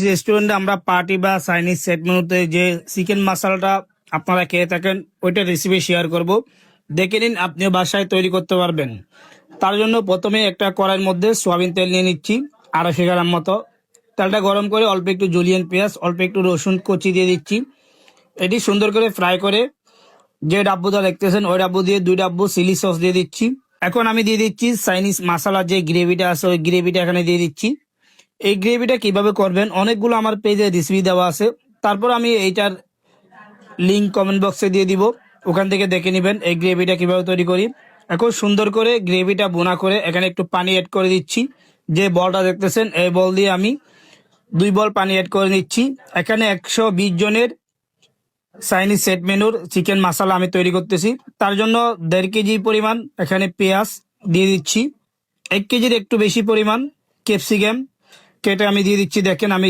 রেস্টুরেন্টে আমরা পার্টি বা চাইনিজ সেট মেনুতে যে চিকেন মশলাটা আপনারা খেয়ে থাকেন ওইটা রেসিপি শেয়ার করব। দেখে নিন, আপনিও বাসায় তৈরি করতে পারবেন। তার জন্য প্রথমে একটা কড়াইয়ের মধ্যে সয়াবিন তেল নিয়ে নিচ্ছি 250 গ্রাম মতো। তেলটা গরম করে অল্প একটু জুলিয়ান পেঁয়াজ, অল্প একটু রসুন কুচি দিয়ে দিচ্ছি। এটি সুন্দর করে ফ্রাই করে যে ডাব্বুটা দেখতেছেন ওই ডাব্বু দিয়ে 2 ডাব্বু চিলি সস দিয়ে দিচ্ছি। এখন আমি দিয়ে দিচ্ছি চাইনিজ মশলা যে গ্রেভিটা আছে ওই গ্রেভিটা এখানে দিয়ে দিচ্ছি। এই গ্রেভিটা কিভাবে করবেন অনেকগুলো আমার পেজে রেসিপি দেওয়া আছে, তারপর আমি এইটার লিঙ্ক কমেন্ট বক্সে দিয়ে দিব, ওখান থেকে দেখে নেবেন এই গ্রেভিটা কিভাবে তৈরি করি। এখন সুন্দর করে গ্রেভিটা বোনা করে এখানে একটু পানি অ্যাড করে দিচ্ছি। যে বলটা দেখতেছেন এই বল দিয়ে আমি 2 বল পানি অ্যাড করে নিচ্ছি। এখানে 120 জনের চাইনিজ সেট মেনুর চিকেন মশলা আমি তৈরি করতেছি। তার জন্য 1.5 কেজি পরিমাণ এখানে পেঁয়াজ দিয়ে দিচ্ছি। 1 কেজির একটু বেশি পরিমাণ ক্যাপসিকাম কেটে আমি দিয়ে দিচ্ছি। দেখেন আমি